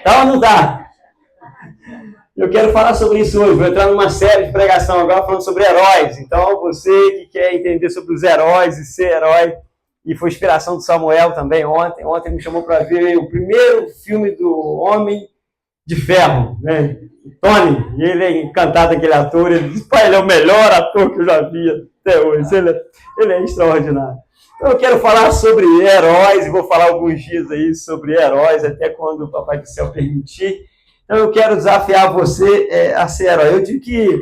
Tá ou não tá? Eu quero falar sobre isso hoje. Vou entrar numa série de pregação agora falando sobre heróis. Então, você que quer entender sobre os heróis e ser herói, e foi inspiração do Samuel também ontem. Ontem me chamou para ver o primeiro filme do Homem de Ferro, né? Tony. E ele é encantado aquele ator. Ele diz, pai, ele é o melhor ator que eu já vi até hoje. Ele é extraordinário. Então, eu quero falar sobre heróis e vou falar alguns dias aí sobre heróis, até quando o Papai do Céu permitir. Então, eu quero desafiar você a ser herói. Eu digo que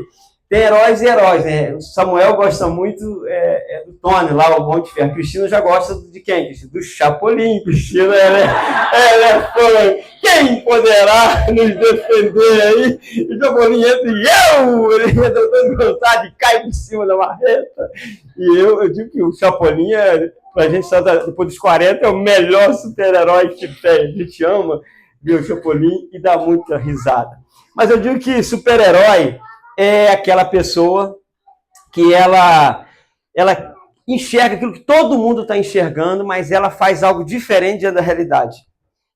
tem heróis e heróis, né? O Samuel gosta muito do Tony, lá, o Homem de Ferro. Cristina já gosta de quem? Do Chapolin. Cristina, ela é fã. Quem poderá nos defender aí? O Chapolin entra e ele entra todo cansado e cai por cima da marreta. E eu digo que o Chapolin, pra gente, depois dos 40, é o melhor super-herói que tem. A gente ama ver o Chapolin e dá muita risada. Mas eu digo que super-herói é aquela pessoa que ela enxerga aquilo que todo mundo está enxergando, mas ela faz algo diferente da realidade.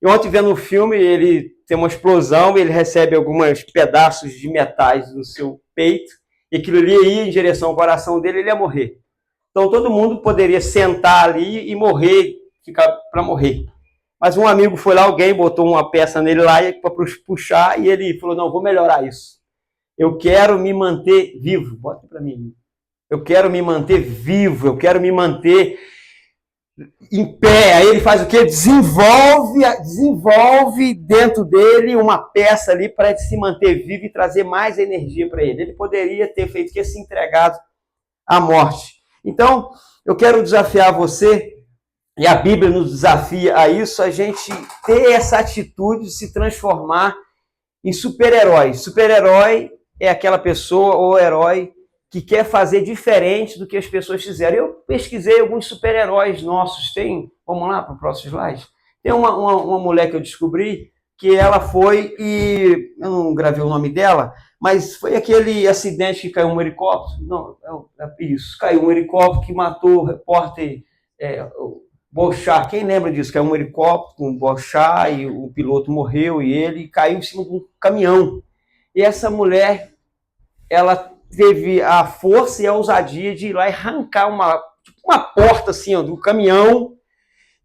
E ontem, vendo um filme, ele tem uma explosão, ele recebe alguns pedaços de metais no seu peito, e aquilo ali ia em direção ao coração dele, ele ia morrer. Então, todo mundo poderia sentar ali e morrer, ficar para morrer. Mas um amigo foi lá, alguém botou uma peça nele lá para puxar, e ele falou, não, vou melhorar isso. Eu quero me manter vivo. Bota para mim. Eu quero me manter vivo, eu quero me manter em pé. Aí ele faz o quê? Desenvolve dentro dele uma peça ali para se manter vivo e trazer mais energia para ele. Ele poderia ter feito que se entregado à morte. Então, eu quero desafiar você, e a Bíblia nos desafia a isso, a gente ter essa atitude de se transformar em super-herói. Super-herói é aquela pessoa ou herói que quer fazer diferente do que as pessoas fizeram. Eu pesquisei alguns super-heróis nossos. Vamos lá para o próximo slide? Tem uma mulher que eu descobri que ela foi e... Eu não gravei o nome dela, mas foi aquele acidente que caiu um helicóptero. Não, isso. Caiu um helicóptero que matou o repórter Bolchá. Quem lembra disso? Caiu um helicóptero com o Bolchá e o piloto morreu e ele caiu em cima de um caminhão. E essa mulher, ela teve a força e a ousadia de ir lá e arrancar uma porta assim, ó, do caminhão,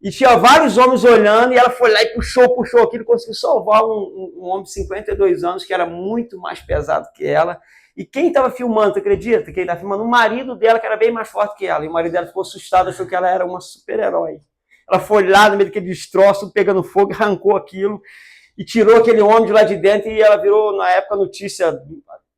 e tinha vários homens olhando, e ela foi lá e puxou aquilo, conseguiu salvar um homem de 52 anos, que era muito mais pesado que ela. E quem estava filmando, tu acredita? Quem estava filmando? O marido dela, que era bem mais forte que ela, e o marido dela ficou assustado, achou que ela era uma super-herói. Ela foi lá no meio daquele destroço, pegando fogo, arrancou aquilo, e tirou aquele homem de lá de dentro, e ela virou, na época, notícia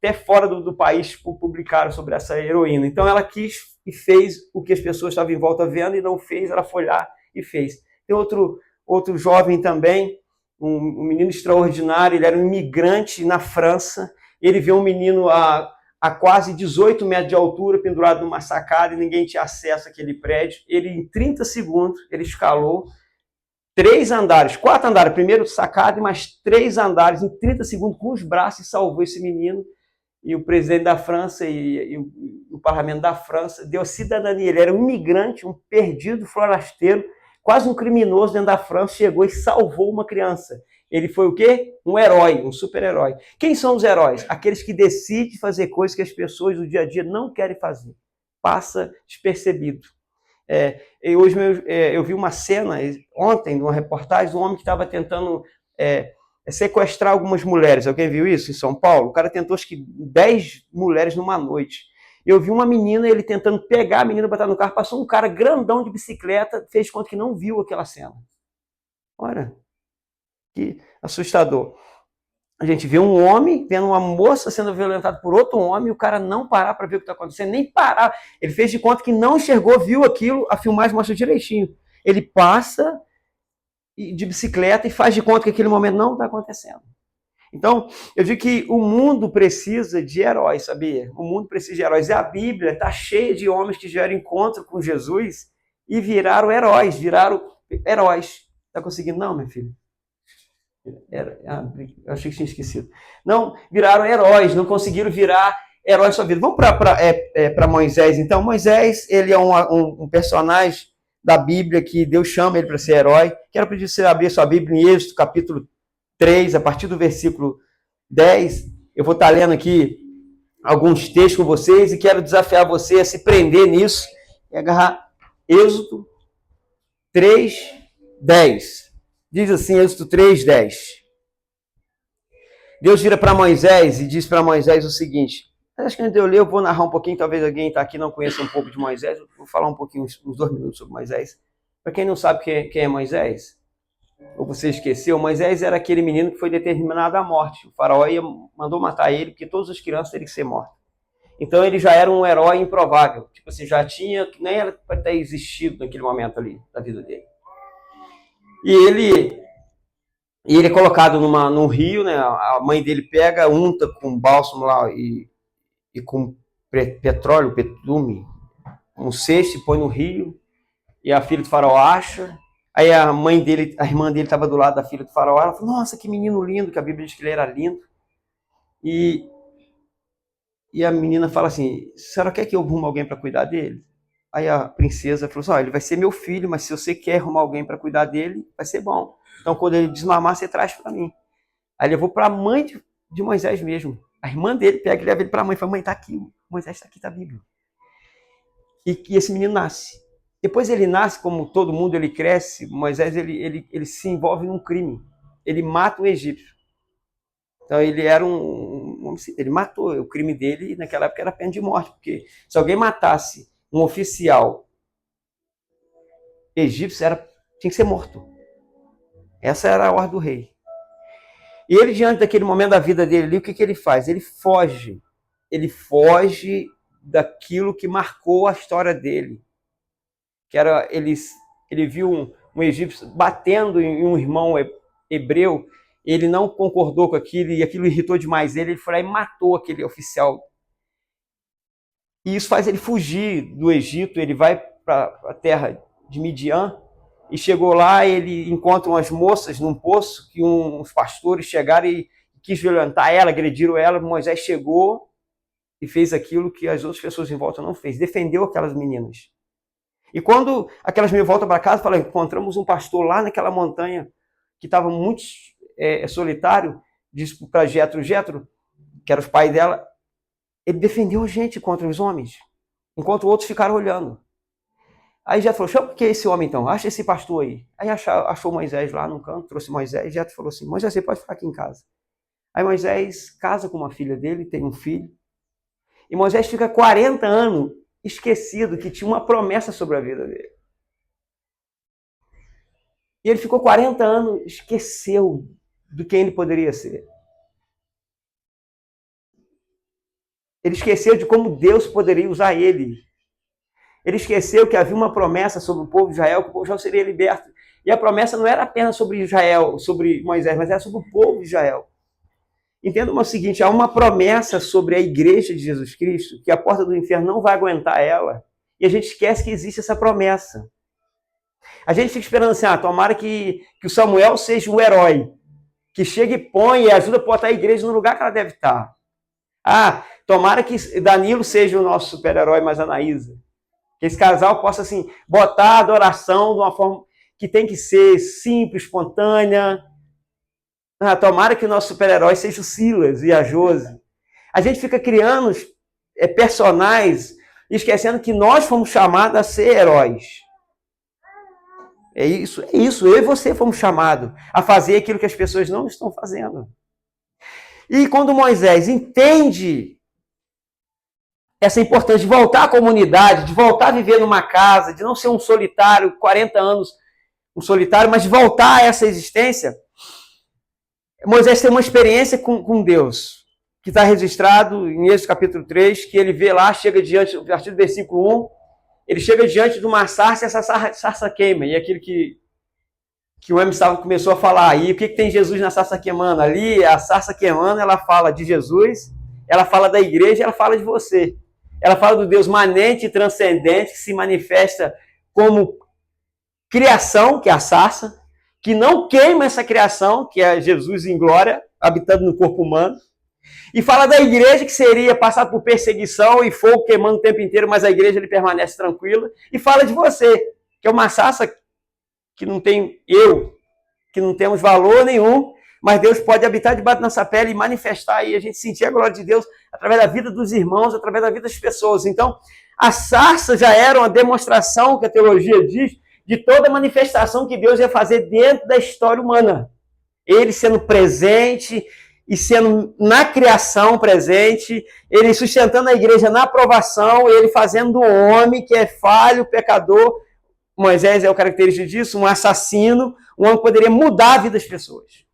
até fora do país, publicaram sobre essa heroína. Então ela quis e fez o que as pessoas estavam em volta vendo e não fez, ela foi lá e fez. Tem outro jovem também, um menino extraordinário, ele era um imigrante na França, ele viu um menino a quase 18 metros de altura, pendurado numa sacada, e ninguém tinha acesso àquele prédio. Ele, em 30 segundos, ele escalou 4 andares, primeiro sacada e mais 3 andares em 30 segundos com os braços e salvou esse menino. E o presidente da França e o parlamento da França deu cidadania. Ele era um imigrante, um perdido forasteiro, quase um criminoso dentro da França, chegou e salvou uma criança. Ele foi o quê? Um herói, um super-herói. Quem são os heróis? Aqueles que decidem fazer coisas que as pessoas do dia a dia não querem fazer. Passa despercebido. Hoje eu vi uma cena, ontem, numa reportagem, de um homem que estava tentando sequestrar algumas mulheres. Alguém viu isso em São Paulo? O cara tentou, acho que 10 mulheres numa noite. Eu vi uma menina, ele tentando pegar a menina, botar no carro, passou um cara grandão de bicicleta, fez de conta que não viu aquela cena. Olha, que assustador. A gente vê um homem vendo uma moça sendo violentada por outro homem, e o cara não parar para ver o que está acontecendo, nem parar. Ele fez de conta que não enxergou, viu aquilo, a filmagem mostra direitinho. Ele passa de bicicleta e faz de conta que aquele momento não está acontecendo. Então, eu digo que o mundo precisa de heróis, sabia? O mundo precisa de heróis. E a Bíblia está cheia de homens que tiveram encontro com Jesus e viraram heróis. Está conseguindo? Não, minha filha? Eu achei que tinha esquecido. Não, viraram heróis, não conseguiram virar heróis na sua vida. Vamos para Moisés, então. Moisés, ele é um personagem da Bíblia que Deus chama ele para ser herói. Quero pedir você abrir sua Bíblia em Êxodo, capítulo 3, a partir do versículo 10, eu vou estar lendo aqui alguns textos com vocês e quero desafiar você a se prender nisso e agarrar Êxodo 3, 10. Diz assim, Êxodo 3, 10. Deus vira para Moisés e diz para Moisés o seguinte, acho que antes de eu ler, eu vou narrar um pouquinho, talvez alguém está aqui não conheça um pouco de Moisés, eu vou falar um pouquinho, uns 2 minutos sobre Moisés. Para quem não sabe quem é Moisés, ou você esqueceu, Moisés era aquele menino que foi determinado à morte. O faraó mandou matar ele, porque todas as crianças teriam que ser mortas. Então ele já era um herói improvável. Tipo assim, já tinha, nem era para ter existido naquele momento ali, da vida dele. E ele é colocado num rio, né? A mãe dele pega, unta com bálsamo lá e com petróleo, betume, um cesto e põe no rio. E a filha do faraó acha. Aí a irmã dele estava do lado da filha do faraó. Ela falou, nossa, que menino lindo, que a Bíblia diz que ele era lindo. E a menina fala assim, a senhora quer que eu arrume alguém para cuidar dele? Aí a princesa falou assim, ele vai ser meu filho, mas se você quer arrumar alguém para cuidar dele, vai ser bom. Então quando ele desmamar, você traz para mim. Aí levou para a mãe de Moisés mesmo. A irmã dele pega e leva ele para a mãe. Fala, mãe, está aqui, Moisés está aqui, está vivo. E esse menino nasce. Depois ele nasce, como todo mundo, ele cresce. Moisés ele se envolve num crime. Ele mata um egípcio. Então ele era ele matou. O crime dele naquela época era pena de morte, porque se alguém matasse um oficial egípcio, tinha que ser morto. Essa era a ordem do rei. E ele, diante daquele momento da vida dele ali, o que ele faz? Ele foge. Ele foge daquilo que marcou a história dele. Que era, ele viu um egípcio batendo em um irmão hebreu, ele não concordou com aquilo, e aquilo irritou demais ele foi lá e matou aquele oficial. E isso faz ele fugir do Egito, ele vai para a terra de Midian, e chegou lá, ele encontra umas moças num poço, que uns pastores chegaram e quis violentar ela, agrediram ela. Moisés chegou e fez aquilo que as outras pessoas em volta não fez, defendeu aquelas meninas. E quando aquelas meninas voltam para casa, falam, encontramos um pastor lá naquela montanha que estava muito solitário, disse para Jetro, que era os pais dela, ele defendeu a gente contra os homens, enquanto outros ficaram olhando. Aí Jetro falou, chama que é esse homem então, acha esse pastor aí. Aí achou Moisés lá num canto, trouxe Moisés, e Jetro falou assim, Moisés, você pode ficar aqui em casa. Aí Moisés casa com uma filha dele, tem um filho, e Moisés fica 40 anos esquecido que tinha uma promessa sobre a vida dele. E ele ficou 40 anos, esqueceu de quem ele poderia ser. Ele esqueceu de como Deus poderia usar ele. Ele esqueceu que havia uma promessa sobre o povo de Israel, que o povo de Israel seria liberto. E a promessa não era apenas sobre Israel, sobre Moisés, mas era sobre o povo de Israel. Entenda o seguinte, há uma promessa sobre a igreja de Jesus Cristo, que a porta do inferno não vai aguentar ela, e a gente esquece que existe essa promessa. A gente fica esperando assim, tomara que o Samuel seja um herói, que chega e põe e ajuda a botar a igreja no lugar que ela deve estar. Tomara que Danilo seja o nosso super-herói, mas Anaísa. Que esse casal possa, assim, botar a adoração de uma forma que tem que ser simples, espontânea. Tomara que o nosso super-herói seja o Silas e a Josi. A gente fica criando personagens, esquecendo que nós fomos chamados a ser heróis. É isso. Eu e você fomos chamados a fazer aquilo que as pessoas não estão fazendo. E quando Moisés entende essa importância de voltar à comunidade, de voltar a viver numa casa, de não ser um solitário, 40 anos um solitário, mas de voltar a essa existência, Moisés tem uma experiência com Deus, que está registrado em Êxodo capítulo 3, que ele vê lá, chega diante, a partir do versículo 1, ele chega diante de uma sarça e essa sarça queima. E aquilo que o Emerson começou a falar. E o que tem Jesus na sarça queimando? Ali, a sarça queimando, ela fala de Jesus, ela fala da igreja, ela fala de você. Ela fala do Deus manente e transcendente, que se manifesta como criação, que é a sarça, que não queima essa criação, que é Jesus em glória, habitando no corpo humano. E fala da igreja, que seria passar por perseguição e fogo queimando o tempo inteiro, mas a igreja ele permanece tranquila. E fala de você, que é uma sarça que não tem que não temos valor nenhum, Mas Deus pode habitar debaixo da nossa pele e manifestar e a gente sentir a glória de Deus através da vida dos irmãos, através da vida das pessoas. Então, a sarça já era uma demonstração, que a teologia diz, de toda a manifestação que Deus ia fazer dentro da história humana. Ele sendo presente e sendo na criação presente, ele sustentando a igreja na aprovação, ele fazendo do homem que é falho, pecador. Moisés é o característico disso, um assassino, um homem que poderia mudar a vida das pessoas.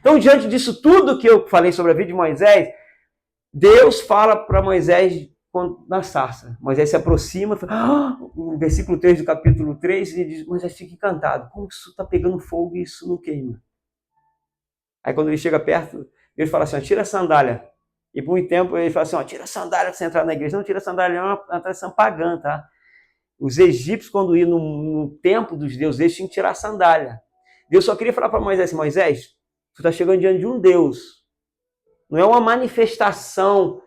Então, diante disso tudo que eu falei sobre a vida de Moisés, Deus fala para Moisés na sarça. Moisés se aproxima, no versículo 3 do capítulo 3, ele diz, Moisés, fica encantado. Como isso está pegando fogo e isso não queima? Aí quando ele chega perto, Deus fala assim, tira a sandália. E por um tempo ele fala assim, tira a sandália para você entrar na igreja. Não, tira a sandália, é uma tradição pagã, tá? Os egípcios, quando iam no templo dos deuses, eles tinham que tirar a sandália. Deus só queria falar para Moisés assim, Moisés, tu está chegando diante de um Deus. Não é uma manifestação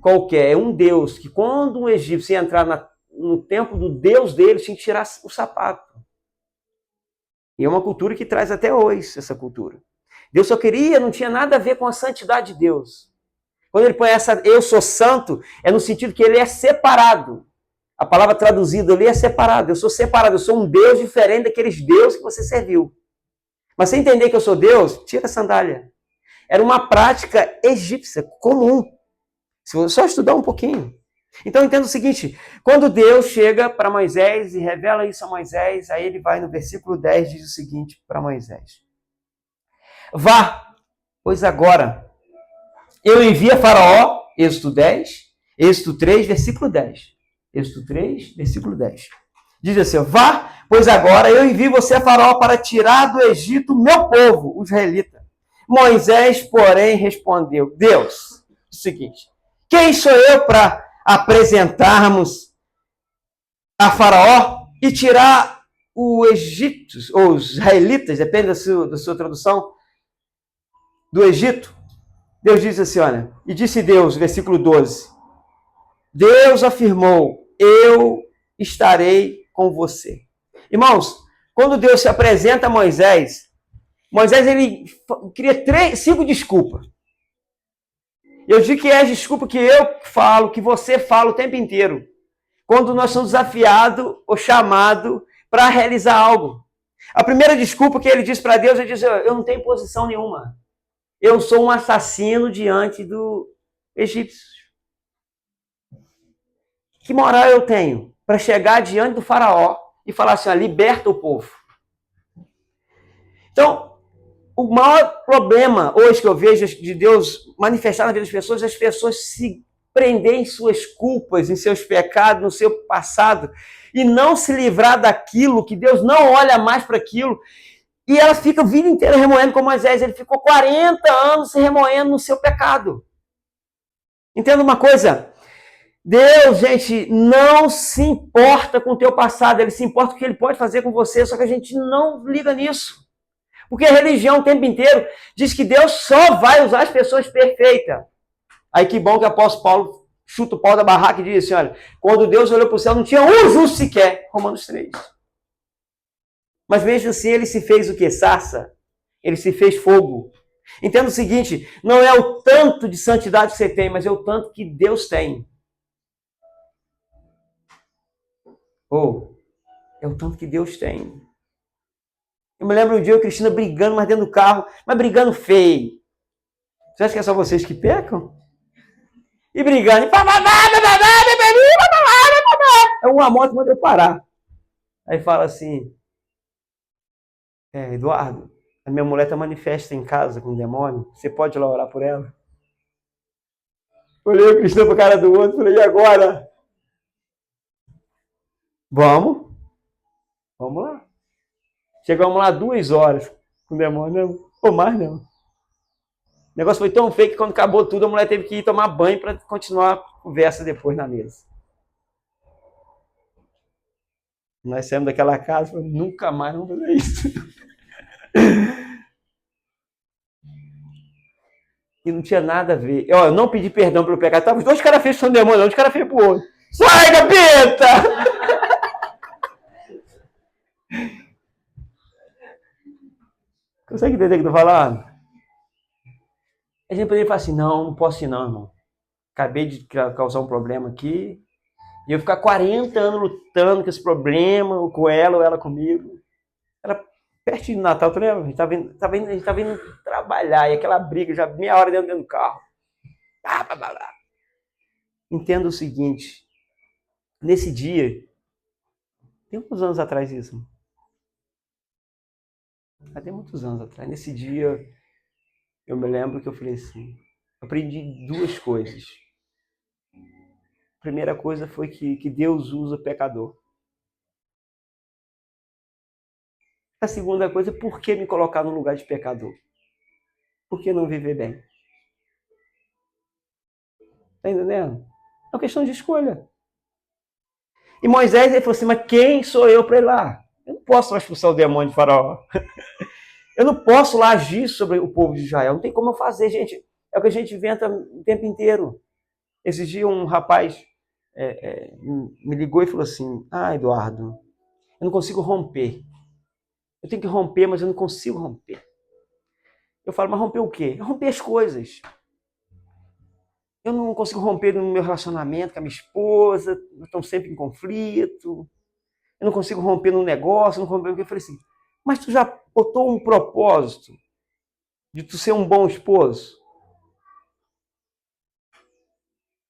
qualquer, é um Deus que quando um egípcio ia entrar no templo do Deus dele, tinha que tirar o sapato. E é uma cultura que traz até hoje essa cultura. Deus só queria, não tinha nada a ver com a santidade de Deus. Quando ele põe essa, eu sou santo, é no sentido que ele é separado. A palavra traduzida ali é separado. Eu sou separado, eu sou um Deus diferente daqueles deuses que você serviu. Mas você entender que eu sou Deus, tira a sandália. Era uma prática egípcia, comum. Se você só estudar um pouquinho. Então entenda o seguinte, quando Deus chega para Moisés e revela isso a Moisés, aí ele vai no versículo 10 e diz o seguinte para Moisés. Vá, pois agora eu envio a Faraó, Êxodo 10, Êxodo 3, versículo 10. Êxodo 3, versículo 10. Diz assim, vá, pois agora eu envio você a Faraó para tirar do Egito o meu povo, os israelitas. Moisés, porém, respondeu, Deus, o seguinte, quem sou eu para apresentarmos a Faraó e tirar os egípcios, ou os israelitas, depende da sua tradução, do Egito? Deus diz assim, olha, e disse Deus, versículo 12, Deus afirmou, eu estarei com você. Irmãos, quando Deus se apresenta a Moisés, ele cria 5 desculpas. Eu digo que é a desculpa que eu falo, que você fala o tempo inteiro. Quando nós somos desafiados ou chamados para realizar algo. A primeira desculpa que ele diz para Deus, ele diz, eu não tenho posição nenhuma. Eu sou um assassino diante do egípcio. Que moral eu tenho para chegar diante do faraó e falar assim, liberta o povo? Então, o maior problema hoje que eu vejo de Deus manifestar na vida das pessoas é as pessoas se prender em suas culpas, em seus pecados, no seu passado, e não se livrar daquilo, que Deus não olha mais para aquilo, e elas ficam a vida inteira remoendo como Moisés. Ele ficou 40 anos se remoendo no seu pecado. Entenda uma coisa, Deus, gente, não se importa com o teu passado, Ele se importa com o que Ele pode fazer com você, só que a gente não liga nisso. Porque a religião o tempo inteiro diz que Deus só vai usar as pessoas perfeitas. Aí que bom que o apóstolo Paulo chuta o pau da barraca e diz assim, olha, quando Deus olhou para o céu não tinha um justo sequer. Romanos 3. Mas mesmo assim ele se fez o que? Sarça. Ele se fez fogo. Entenda o seguinte, não é o tanto de santidade que você tem, mas é o tanto que Deus tem. É o tanto que Deus tem. Eu me lembro um dia a Cristina brigando, mas dentro do carro, mas brigando feio. Você acha que é só vocês que pecam? E brigando. É uma moto mandou eu parar. Aí fala assim, Eduardo, a minha mulher está manifesta em casa com o demônio, você pode ir lá orar por ela? Olhei a Cristina para a cara do outro, falei, e agora? Vamos lá. Chegamos lá 2 horas com o demônio, não, ou mais não. O negócio foi tão feio que quando acabou tudo, a mulher teve que ir tomar banho para continuar a conversa depois na mesa. Nós saímos daquela casa e falamos, nunca mais vamos fazer isso. E não tinha nada a ver. Eu não pedi perdão pelo pecado. Tava os 2 caras feios são demônio, os caras feios pro outro. Sai, capeta! Consegue entender o que eu tô falando? A gente poderia falar assim, não posso ir não, irmão. Acabei de causar um problema aqui. E eu ficar 40 anos lutando com esse problema, ou com ela, ou ela comigo. Era pertinho do Natal, tu lembra? A gente tava indo trabalhar, e aquela briga, já meia hora dentro do carro. Entenda o seguinte, nesse dia, tem uns anos atrás isso. Tem muitos anos atrás. Nesse dia, eu me lembro que eu falei assim, eu aprendi duas coisas. A primeira coisa foi que Deus usa pecador. A segunda coisa é por que me colocar no lugar de pecador? Por que não viver bem? Tá entendendo? É uma questão de escolha. E Moisés, ele falou assim, mas quem sou eu para ir lá? Eu não posso lá expulsar o demônio de Faraó. Eu não posso lá agir sobre o povo de Israel. Não tem como eu fazer, gente. É o que a gente inventa o tempo inteiro. Esse dia um rapaz me ligou e falou assim, Eduardo, eu não consigo romper. Eu tenho que romper, mas eu não consigo romper. Eu falo, mas romper o quê? Romper as coisas. Eu não consigo romper no meu relacionamento com a minha esposa, estão sempre em conflito. Eu não consigo romper no negócio, não romper o que. Eu falei assim, mas tu já botou um propósito de tu ser um bom esposo?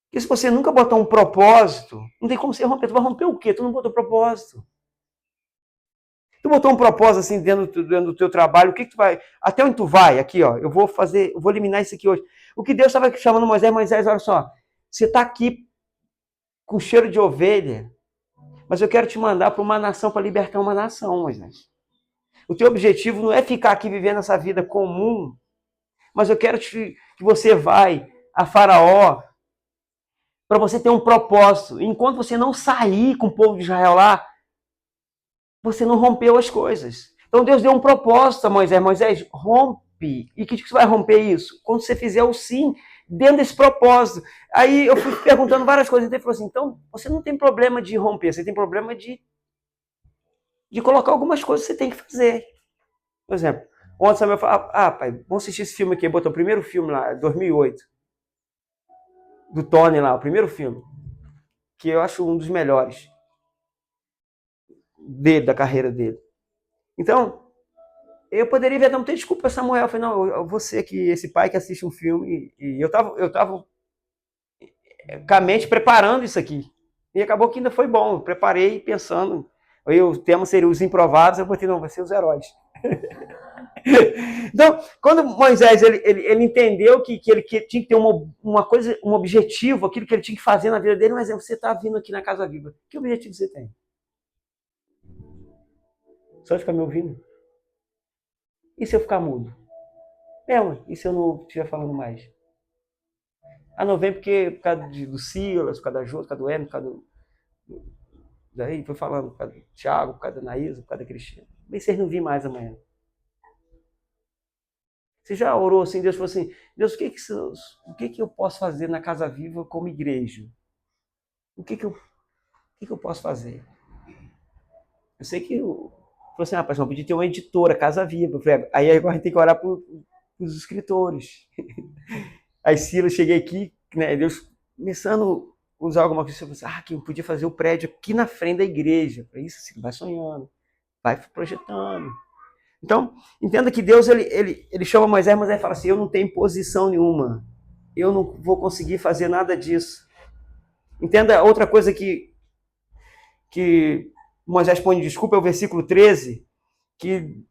Porque se você nunca botar um propósito, não tem como você romper. Tu vai romper o quê? Tu não botou propósito. Tu botou um propósito assim dentro do teu trabalho, o que tu vai... Até onde tu vai? Aqui, ó, eu vou eliminar isso aqui hoje. O que Deus estava chamando Moisés, olha só, você está aqui com cheiro de ovelha, mas eu quero te mandar para uma nação, para libertar uma nação, Moisés. O teu objetivo não é ficar aqui vivendo essa vida comum, mas eu quero que você vai a Faraó para você ter um propósito. Enquanto você não sair com o povo de Israel lá, você não rompeu as coisas. Então Deus deu um propósito a Moisés. Moisés, rompe. E que você vai romper isso? Quando você fizer o sim, dentro desse propósito. Aí eu fui perguntando várias coisas. Ele falou assim, então você não tem problema de romper, você tem problema de colocar algumas coisas que você tem que fazer. Por exemplo, ontem Samuel falou, pai, vamos assistir esse filme aqui. Botou o primeiro filme lá, 2008. Do Tony lá, o primeiro filme. Que eu acho um dos melhores da carreira dele. Então, eu poderia ver, não tem desculpa, Samuel. Eu falei, não, você que esse pai que assiste um filme, e eu tava com a mente preparando isso aqui. E acabou que ainda foi bom. Eu preparei pensando, o tema seria os improváveis, eu botei, não, vai ser os heróis. Então, quando Moisés ele entendeu que ele tinha que ter uma coisa, um objetivo, aquilo que ele tinha que fazer na vida dele, mas você está vindo aqui na Casa Viva. Que objetivo você tem? Só de ficar me ouvindo? E se eu ficar mudo? E se eu não estiver falando mais? Não vem porque por causa do Silas, por causa da Jô, por causa do Hermes, por causa daí foi falando, por causa do Thiago, por causa da Naísa, por causa da Cristina. Mas vocês não virem mais amanhã. Você já orou assim, Deus falou assim, Deus, o que eu posso fazer na Casa Viva como igreja? O que eu posso fazer? Eu sei que falou assim, pastor, podia ter uma editora, Casa Viva. Aí agora a gente tem que orar para os escritores. Aí Silas, cheguei aqui, né, Deus começando a usar alguma coisa, eu falei assim, que eu podia fazer o prédio aqui na frente da igreja. Para isso, assim, vai sonhando, vai projetando. Então, entenda que Deus ele chama Moisés fala assim, eu não tenho posição nenhuma, eu não vou conseguir fazer nada disso. Entenda outra coisa que Moisés põe de desculpa, é o versículo 13, que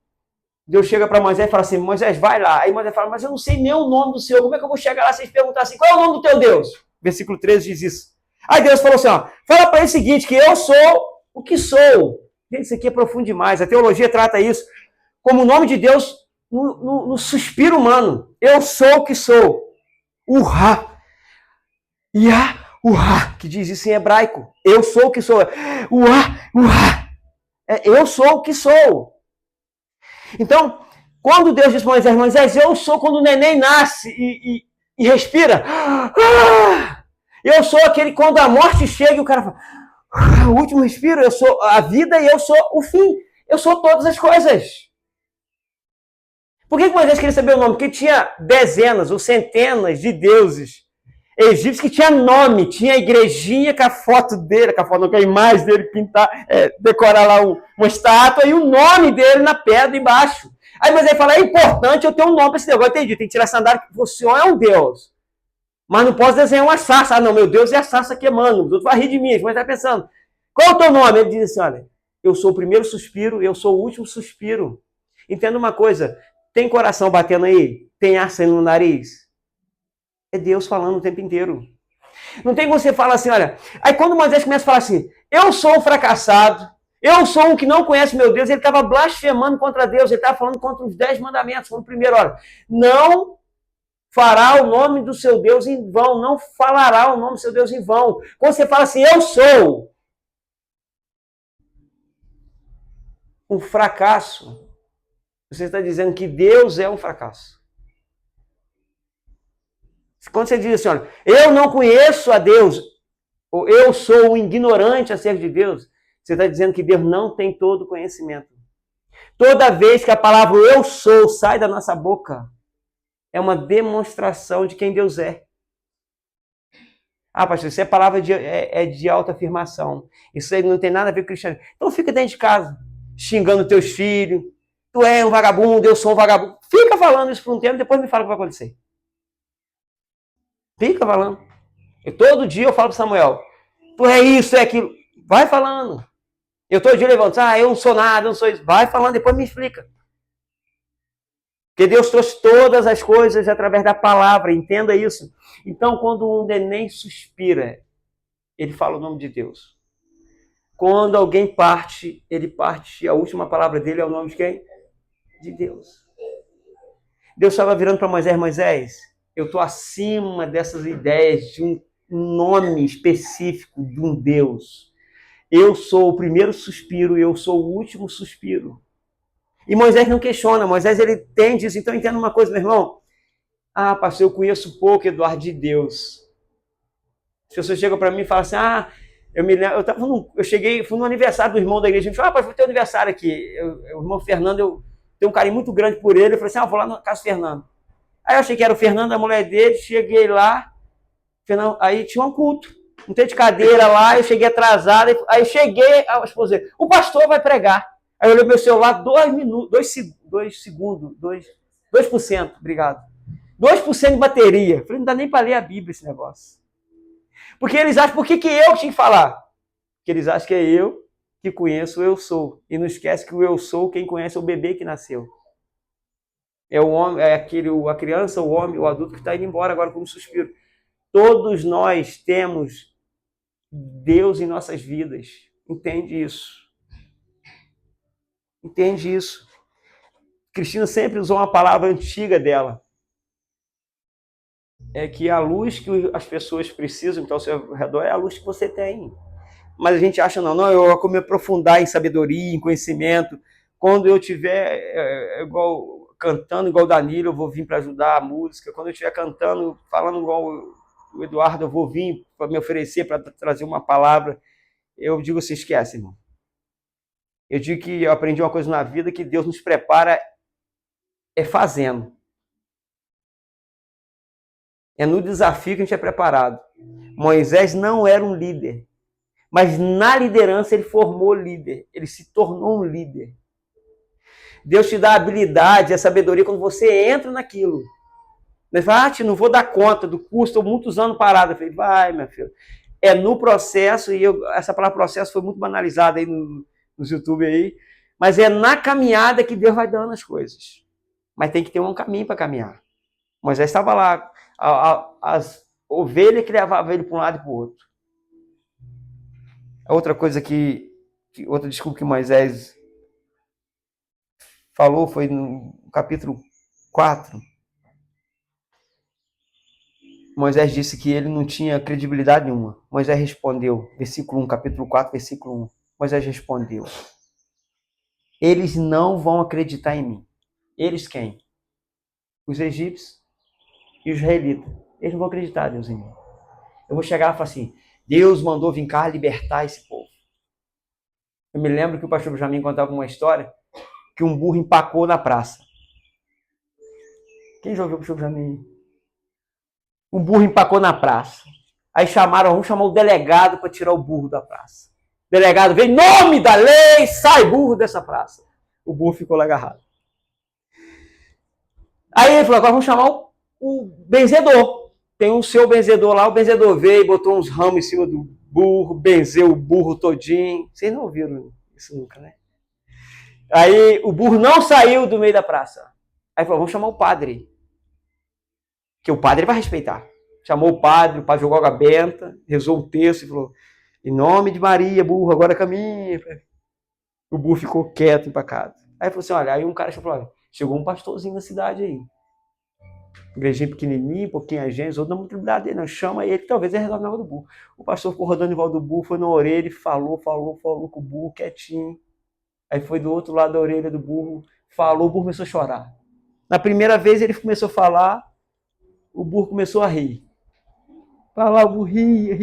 Deus chega para Moisés e fala assim, Moisés, vai lá. Aí Moisés fala, mas eu não sei nem o nome do Senhor, como é que eu vou chegar lá sem perguntar assim, qual é o nome do teu Deus? Versículo 13 diz isso. Aí Deus falou assim, fala para ele o seguinte, que eu sou o que sou. Gente, isso aqui é profundo demais, a teologia trata isso como o nome de Deus no suspiro humano. Eu sou o que sou. Urra. Urra, que diz isso em hebraico. Eu sou o que sou. Urra. Eu sou o que sou. Então, quando Deus diz para Moisés, eu sou quando o neném nasce e respira. Eu sou aquele quando a morte chega e o cara fala, o último respiro, eu sou a vida e eu sou o fim. Eu sou todas as coisas. Por que Moisés queria saber o nome? Porque tinha dezenas ou centenas de deuses egípcios que tinha nome, tinha a igrejinha com a foto dele, com a imagem dele, pintar, decorar lá uma estátua e o nome dele na pedra embaixo. Aí Moisés fala, é importante eu ter um nome para esse Deus. Agora entendi, tem que tirar a sandália, porque o Senhor é um Deus. Mas não posso desenhar uma sarça. Ah, não, meu Deus é a sarça queimando. Os outros vão rir de mim. Mas está pensando, qual é o teu nome? Ele diz assim, olha, eu sou o primeiro suspiro, eu sou o último suspiro. Entenda uma coisa, tem coração batendo aí? Tem ar saindo no nariz? É Deus falando o tempo inteiro. Não tem como você falar assim, olha... Aí quando Moisés começa a falar assim, eu sou um fracassado, eu sou um que não conhece meu Deus, ele estava blasfemando contra Deus, ele estava falando contra os 10 mandamentos. Falando primeiro, olha, não fará o nome do seu Deus em vão, não falará o nome do seu Deus em vão. Quando você fala assim, eu sou um fracasso, você está dizendo que Deus é um fracasso. Quando você diz assim, olha, eu não conheço a Deus, ou eu sou um ignorante acerca de Deus, você está dizendo que Deus não tem todo o conhecimento. Toda vez que a palavra eu sou sai da nossa boca, é uma demonstração de quem Deus é. Ah, pastor, isso é palavra de autoafirmação. Isso aí não tem nada a ver com cristianismo. Então fica dentro de casa, xingando teus filhos. Tu é um vagabundo, eu sou um vagabundo. Fica falando isso por um tempo, depois me fala o que vai acontecer. Fica falando. Todo dia eu falo para Samuel, tu é isso, é aquilo. Vai falando. Eu todo dia levanto, eu não sou nada, eu não sou isso. Vai falando, depois me explica. Porque Deus trouxe todas as coisas através da palavra, entenda isso. Então, quando um neném suspira, ele fala o nome de Deus. Quando alguém parte, ele parte, a última palavra dele é o nome de quem? De Deus. Deus estava virando para Moisés, Moisés, eu estou acima dessas ideias de um nome específico de um Deus. Eu sou o primeiro suspiro e eu sou o último suspiro. E Moisés não questiona, Moisés ele entende isso. Então entenda uma coisa, meu irmão. Ah, pastor, eu conheço pouco, Eduardo, de Deus. As pessoas chegam para mim e falam assim, eu me lembro, fui no aniversário do irmão da igreja, a gente falou, pastor, vou ter um aniversário aqui. O irmão Fernando, eu tenho um carinho muito grande por ele, eu falei assim, vou lá na casa do Fernando. Aí eu achei que era o Fernando, a mulher dele, cheguei lá, aí tinha um culto, não tem de cadeira lá, eu cheguei atrasado, aí cheguei, a esposa dele, o pastor vai pregar. Aí eu olhei meu celular, 2%, obrigado. 2% de bateria. Eu falei, não dá nem para ler a Bíblia esse negócio. Porque eles acham, por que eu tinha que falar? Porque eles acham que é eu que conheço o eu sou. E não esquece que o eu sou, quem conhece é o bebê que nasceu. É o homem, a criança, o homem, o adulto que está indo embora agora como suspiro. Todos nós temos Deus em nossas vidas. Entende isso? Entende isso? Cristina sempre usou uma palavra antiga dela. É que a luz que as pessoas precisam, então ao seu redor, é a luz que você tem. Mas a gente acha, não, eu vou me aprofundar em sabedoria, em conhecimento. Quando eu estiver cantando igual o Danilo, eu vou vir para ajudar a música. Quando eu estiver cantando, falando igual o Eduardo, eu vou vir para me oferecer, para trazer uma palavra. Eu digo, se esquece, irmão. Eu digo que eu aprendi uma coisa na vida, que Deus nos prepara fazendo. É no desafio que a gente é preparado. Moisés não era um líder, mas na liderança ele formou líder. Ele se tornou um líder. Deus te dá a habilidade, a sabedoria quando você entra naquilo. Ele fala, não vou dar conta do curso, estou muitos anos parado. Eu falei, vai, meu filho. É no processo, e essa palavra processo foi muito banalizada aí nos YouTube aí, mas é na caminhada que Deus vai dando as coisas. Mas tem que ter um caminho para caminhar. Moisés estava lá, as ovelhas que levavam ele para um lado e para o outro. A outra coisa outra desculpa que Moisés falou foi no capítulo 4. Moisés disse que ele não tinha credibilidade nenhuma. Moisés respondeu, versículo 1, capítulo 4, versículo 1. Moisés respondeu, eles não vão acreditar em mim. Eles quem? Os egípcios e os israelitas. Eles não vão acreditar, Deus, em mim. Eu vou chegar e falar assim, Deus mandou vir cá libertar esse povo. Eu me lembro que o pastor Benjamin contava uma história que um burro empacou na praça. Quem já ouviu puxou para mim? O burro empacou na praça. Aí vamos chamar o delegado para tirar o burro da praça. O delegado veio, em nome da lei, sai burro dessa praça. O burro ficou lá agarrado. Aí ele falou, agora vamos chamar o benzedor. Tem um seu benzedor lá, o benzedor veio, botou uns ramos em cima do burro, benzeu o burro todinho. Vocês não ouviram isso nunca, né? Aí o burro não saiu do meio da praça. Aí falou, vamos chamar o padre. Que o padre vai respeitar. Chamou o padre jogou água benta, rezou um texto e falou, em nome de Maria, burro, agora caminha. O burro ficou quieto, empacado. Aí falou assim, olha, aí um cara falou, olha, chegou um pastorzinho na cidade aí. Igrejinha pequenininha, pouquinho a gente, outro não muita dele, não. Chama ele, talvez ele resolve na do burro. O pastor ficou rodando em volta do burro, foi na orelha, falou com o burro quietinho. Aí foi do outro lado da orelha do burro, falou, o burro começou a chorar. Na primeira vez ele começou a falar, o burro começou a rir. Falar, o burro ria.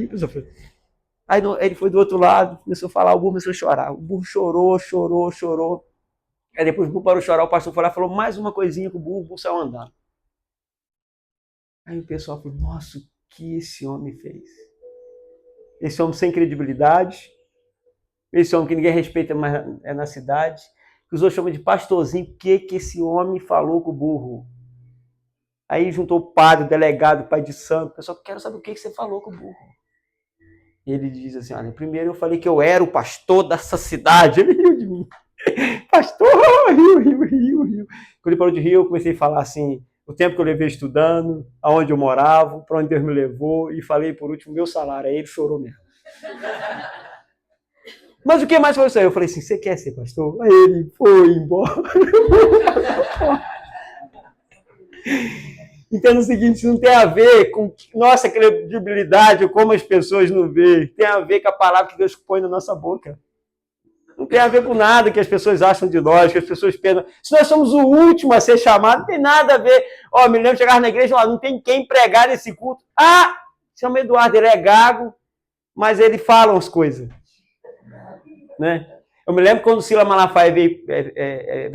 Aí ele foi do outro lado, começou a falar, o burro começou a chorar. O burro chorou. Aí depois o burro parou de chorar, o pastor foi lá e falou mais uma coisinha com o burro saiu andando. Aí o pessoal falou, nossa, o que esse homem fez? Esse homem sem credibilidade, esse homem que ninguém respeita mais na cidade, que os outros chamam de pastorzinho, o que esse homem falou com o burro? Aí juntou o padre, o delegado, o pai de santo, o pessoal, quero saber o que você falou com o burro. E ele diz assim, olha, primeiro eu falei que eu era o pastor dessa cidade. Ele riu de mim. Pastor, riu. Quando ele parou de rir, eu comecei a falar assim, o tempo que eu levei estudando, aonde eu morava, para onde Deus me levou, e falei, por último, meu salário. Aí ele chorou mesmo. Mas o que mais foi isso aí? Eu falei assim, você quer ser pastor? Aí ele foi embora. Entendo o seguinte, isso não tem a ver com nossa credibilidade ou como as pessoas nos veem. Tem a ver com a palavra que Deus põe na nossa boca. Não tem a ver com nada que as pessoas acham de nós, que as pessoas pensam. Se nós somos o último a ser chamado, não tem nada a ver. Me lembro de chegar na igreja, não tem quem pregar nesse culto. Chama Eduardo, ele é gago, mas ele fala umas coisas. Né? Eu me lembro quando o Silas Malafaia veio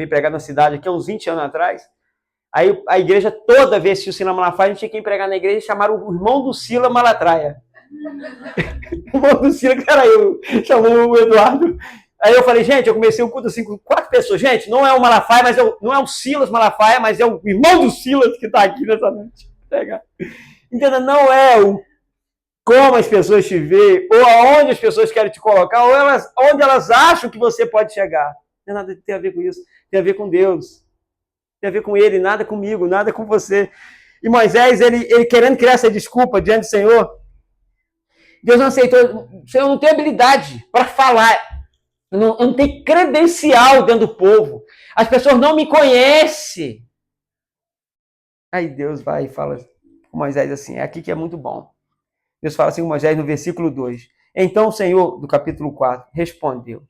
pregar na cidade, aqui há uns 20 anos atrás. Aí a igreja toda vez que o Silas Malafaia, a gente tinha quem pregar na igreja, chamaram o irmão do Silas Malatraia. O irmão do Silas, que era eu, chamou o Eduardo. Aí eu falei, gente, eu comecei o culto assim com 4 pessoas. Gente, não é o Malafaia, não é o Silas Malafaia, mas é o irmão do Silas que está aqui nessa noite. Entenda, não é como as pessoas te veem, ou aonde as pessoas querem te colocar, ou onde elas acham que você pode chegar. Não tem nada a ver com isso. Tem a ver com Deus. Tem a ver com ele, nada comigo, nada com você. E Moisés, ele querendo criar essa desculpa diante do Senhor, Deus não aceitou. O Senhor não tem habilidade para falar. Eu não tenho credencial dentro do povo. As pessoas não me conhecem. Aí Deus vai e fala com Moisés assim, é aqui que é muito bom. Deus fala assim com Moisés no versículo 2. Então o Senhor, do capítulo 4, respondeu, o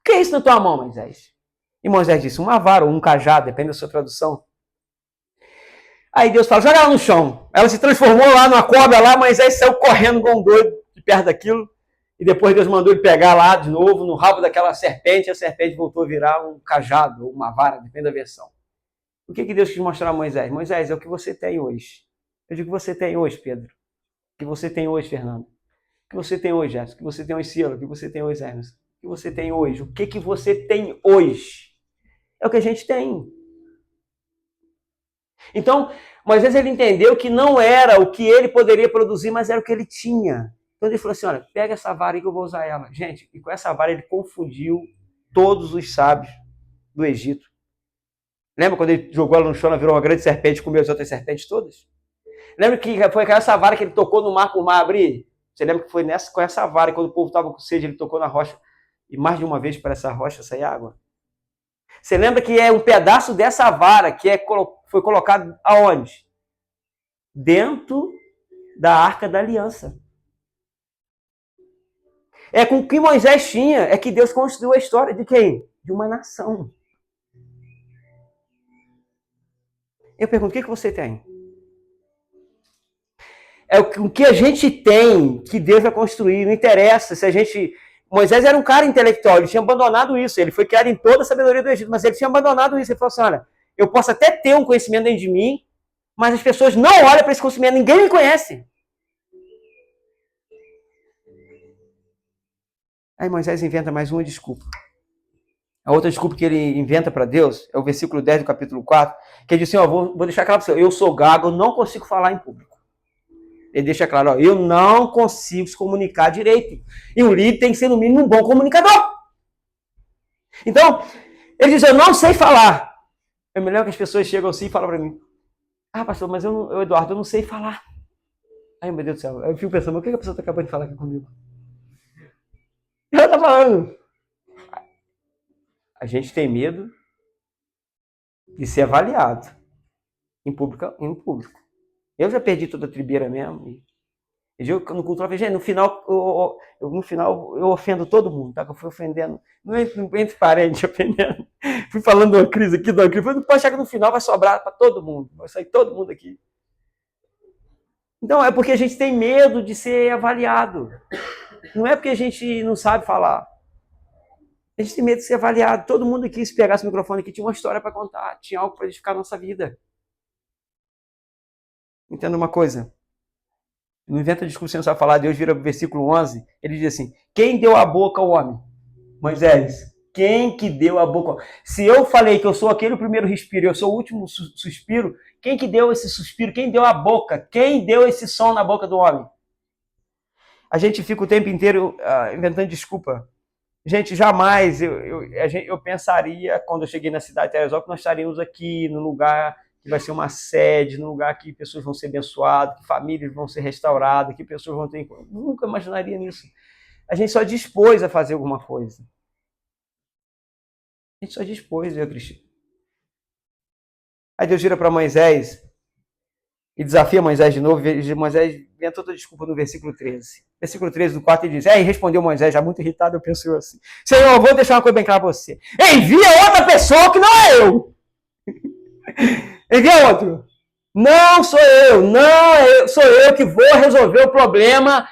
que é isso na tua mão, Moisés? E Moisés disse, uma vara ou um cajado, depende da sua tradução. Aí Deus fala, joga ela no chão. Ela se transformou lá numa cobra lá, Moisés saiu correndo igual um doido de perto daquilo. E depois Deus mandou ele pegar lá de novo, no rabo daquela serpente, e a serpente voltou a virar um cajado ou uma vara, depende da versão. O que Deus quis mostrar a Moisés? Moisés, é o que você tem hoje. Eu digo o que você tem hoje, Pedro. O que você tem hoje, Fernando. O que você tem hoje, Jéssica. O que você tem hoje, Sila. O que você tem hoje, Hermes. O que você tem hoje. O que você tem hoje. É o que a gente tem. Então, Moisés ele entendeu que não era o que ele poderia produzir, mas era o que ele tinha. Então ele falou assim, olha, pega essa vara aí que eu vou usar ela. Gente, e com essa vara ele confundiu todos os sábios do Egito. Lembra quando ele jogou ela no chão, ela virou uma grande serpente e comeu as outras serpentes todas? Lembra que foi com essa vara que ele tocou no mar para o mar abrir? Você lembra que foi com essa vara, quando o povo estava com sede, ele tocou na rocha, e mais de uma vez para essa rocha sair água? Você lembra que é um pedaço dessa vara que foi colocado aonde? Dentro da Arca da Aliança. É com o que Moisés tinha, é que Deus construiu a história de quem? De uma nação. Eu pergunto, o que você tem? É o que a gente tem que Deus vai construir. Não interessa se a gente... Moisés era um cara intelectual, ele tinha abandonado isso. Ele foi criado em toda a sabedoria do Egito, mas ele tinha abandonado isso. Ele falou assim, olha, eu posso até ter um conhecimento dentro de mim, Mas as pessoas não olham para esse conhecimento, ninguém me conhece. Aí Moisés inventa mais uma desculpa. A outra desculpa que ele inventa para Deus é o versículo 10 do capítulo 4, que ele diz assim, ó, vou deixar claro para você, eu sou gago, eu não consigo falar em público. Ele deixa claro, ó, eu não consigo se comunicar direito. E um líder tem que ser, no mínimo, um bom comunicador. Então, ele diz, eu não sei falar. Eu me lembro que as pessoas chegam assim e falam para mim, pastor, mas Eduardo, eu não sei falar. Ai, meu Deus do céu, eu fico pensando, o que a pessoa está acabando de falar aqui comigo? Ela está falando. A gente tem medo de ser avaliado em público. Eu já perdi toda a tribeira mesmo. E eu, no culto, eu falei, gente, no final eu ofendo todo mundo, tá? Eu fui ofendendo, não entre parentes, ofendendo. Fui falando de uma crise aqui, de uma crise. Não pode achar que no final vai sobrar para todo mundo, vai sair todo mundo aqui. Então, é porque a gente tem medo de ser avaliado. Não é porque a gente não sabe falar. A gente tem medo de ser avaliado. Todo mundo aqui, se pegasse o microfone aqui, tinha uma história para contar, tinha algo para edificar a nossa vida. Entenda uma coisa. Não inventa discurso, você não sabe falar. Deus vira pro versículo 11, ele diz assim, quem deu a boca ao homem? Moisés. Quem que deu a boca? Se eu falei que eu sou aquele primeiro respiro, eu sou o último suspiro, quem que deu esse suspiro? Quem deu a boca? Quem deu esse som na boca do homem? A gente fica o tempo inteiro inventando desculpa. Gente, jamais eu pensaria, quando eu cheguei na cidade de Teresópolis, nós estaríamos aqui no lugar que vai ser uma sede, num lugar que pessoas vão ser abençoadas, que famílias vão ser restauradas, que pessoas vão ter... Nunca imaginaria nisso. A gente só dispôs a fazer alguma coisa. A gente só dispôs, viu, Cristiano? Aí Deus vira para Moisés e desafia Moisés de novo. Moisés vem toda desculpa no versículo 13. Versículo 13 do 4, ele diz, e respondeu Moisés, já muito irritado, eu penso assim, Senhor, eu vou deixar uma coisa bem clara para você. Envia outra pessoa que não é eu. Envia outro. Não sou eu, sou eu que vou resolver o problema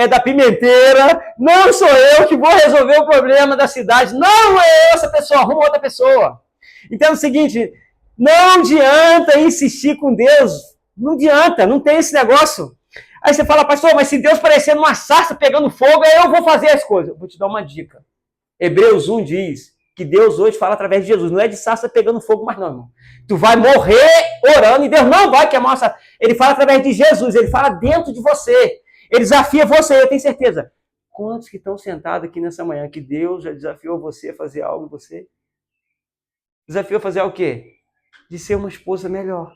da pimenteira, não sou eu que vou resolver o problema da cidade, não é eu essa pessoa, arruma outra pessoa. Então é o seguinte, não adianta insistir com Deus, não adianta, não tem esse negócio. Aí você fala, pastor, mas se Deus parecer numa sarça pegando fogo, aí eu vou fazer as coisas. Eu vou te dar uma dica. Hebreus 1 diz que Deus hoje fala através de Jesus, não é de sarça pegando fogo mais não, irmão. Tu vai morrer orando e Deus não vai queimar a sarça. Ele fala através de Jesus, ele fala dentro de você. Ele desafia você, eu tenho certeza. Quantos que estão sentados aqui nessa manhã que Deus já desafiou você a fazer algo em você? Desafiou a fazer o quê? De ser uma esposa melhor.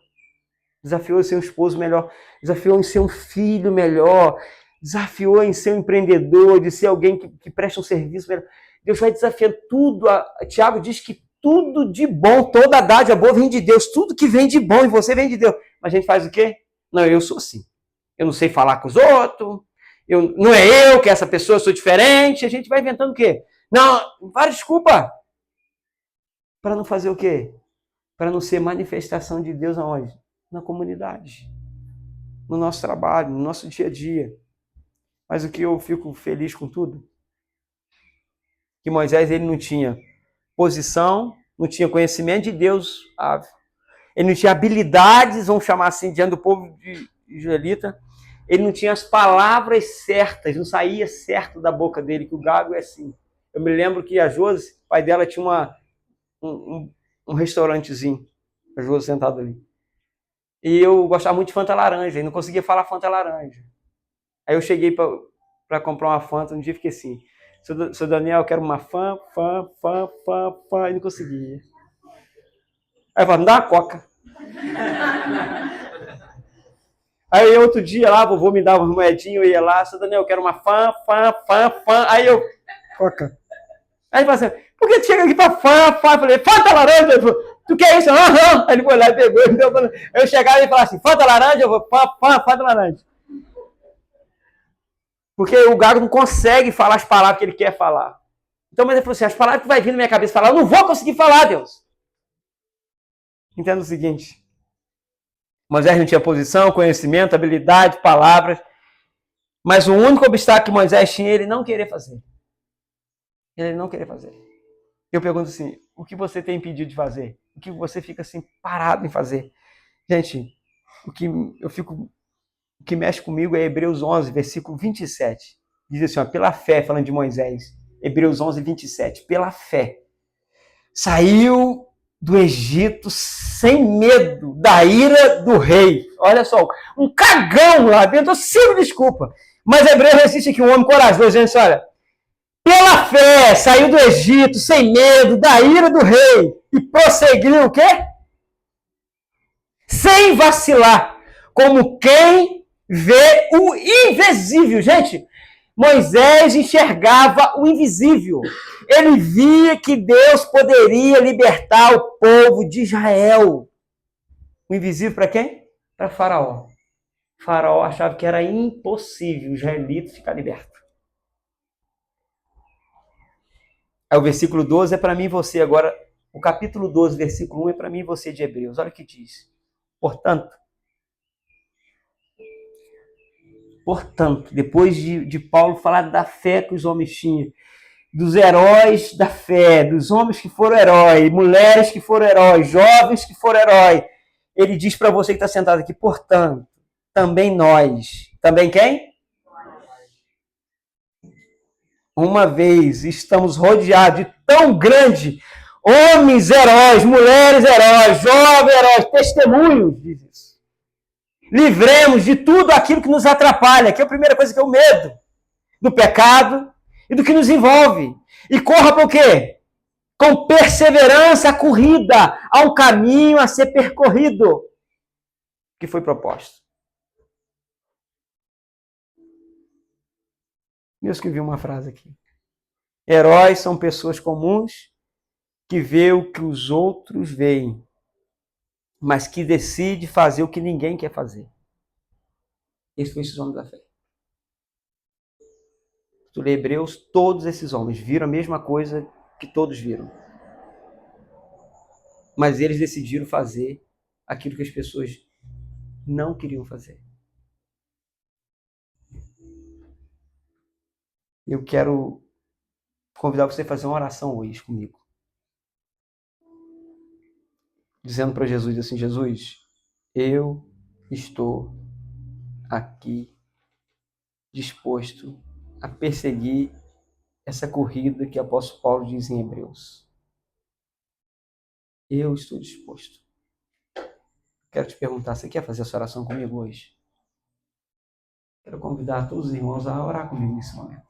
Desafiou em ser um esposo melhor. Desafiou em ser um filho melhor. Desafiou em ser um empreendedor, de ser alguém que presta um serviço melhor. Deus vai desafiando tudo. Tiago diz que tudo de bom, toda dádiva boa vem de Deus. Tudo que vem de bom em você vem de Deus. Mas a gente faz o quê? Não, eu sou assim. Eu não sei falar com os outros. Não é eu que é essa pessoa, eu sou diferente. A gente vai inventando o quê? Não, várias desculpas. Para não fazer o quê? Para não ser manifestação de Deus aonde? Na comunidade. No nosso trabalho, no nosso dia a dia. Mas o que eu fico feliz com tudo? Que Moisés ele não tinha posição, não tinha conhecimento de Deus, ele não tinha habilidades, vamos chamar assim, diante do povo de israelita, ele não tinha as palavras certas, não saía certo da boca dele, que o gago é assim. Eu me lembro que a Josi, o pai dela tinha um restaurantezinho, a Josi sentada ali. E eu gostava muito de Fanta laranja, e não conseguia falar Fanta laranja. Aí eu cheguei para comprar uma Fanta, um dia fiquei assim, seu Daniel, eu quero uma fã, e não conseguia. Aí eu falei, me dá uma coca. Aí outro dia lá, a vovô me dava uma moedinha, eu ia lá, seu Daniel, eu quero uma fã. Aí eu, coca. Aí ele falou assim, por que tu chega aqui pra fã? Eu falei, Fanta laranja. Falei, tu quer isso? Aham. Aí ele foi lá e pegou. Então, eu chegava e falava assim, Fanta laranja? Eu vou, Fanta laranja. Porque o gago não consegue falar as palavras que ele quer falar. Então, mas ele falou assim, as palavras que vai vir na minha cabeça falar, eu não vou conseguir falar, Deus. Entenda o seguinte, Moisés não tinha posição, conhecimento, habilidade, palavras, mas o único obstáculo que Moisés tinha, ele não querer fazer. Ele não querer fazer. Eu pergunto assim, o que você tem impedido de fazer? O que você fica assim parado em fazer? Gente, o que mexe comigo é Hebreus 11, versículo 27. Diz assim, ó, pela fé, falando de Moisés, Hebreus 11, 27, pela fé, saiu do Egito sem medo da ira do rei. Olha só, um cagão lá dentro, eu sempre desculpa. Mas Hebreus assiste aqui um homem corajoso, dizendo assim, olha, pela fé, saiu do Egito sem medo da ira do rei e prosseguiu o quê? Sem vacilar, como quem vê o invisível. Gente, Moisés enxergava o invisível. Ele via que Deus poderia libertar o povo de Israel. O invisível para quem? Para Faraó. Faraó achava que era impossível o israelita ficar liberto. Aí o versículo 12 é para mim e você. Agora, o capítulo 12, versículo 1 é para mim e você de Hebreus. Olha o que diz. Portanto, depois de Paulo falar da fé que os homens tinham, dos heróis da fé, dos homens que foram heróis, mulheres que foram heróis, jovens que foram heróis, ele diz para você que está sentado aqui, portanto, também nós. Também quem? Uma vez estamos rodeados de tão grande homens heróis, mulheres heróis, jovens heróis, testemunhos, diz isso. Livremos de tudo aquilo que nos atrapalha, que é a primeira coisa que é o medo, do pecado e do que nos envolve. E corra para o quê? Com perseverança a corrida, há um caminho a ser percorrido, que foi proposto. Eu escrevi uma frase aqui. Heróis são pessoas comuns que vê o que os outros veem, mas que decide fazer o que ninguém quer fazer. Esse foi esses homens da fé. Tu lê Hebreus, todos esses homens viram a mesma coisa que todos viram. Mas eles decidiram fazer aquilo que as pessoas não queriam fazer. Eu quero convidar você a fazer uma oração hoje comigo. Dizendo para Jesus assim, Jesus, eu estou aqui disposto a perseguir essa corrida que o apóstolo Paulo diz em Hebreus. Eu estou disposto. Quero te perguntar, você quer fazer essa oração comigo hoje? Quero convidar todos os irmãos a orar comigo nesse momento.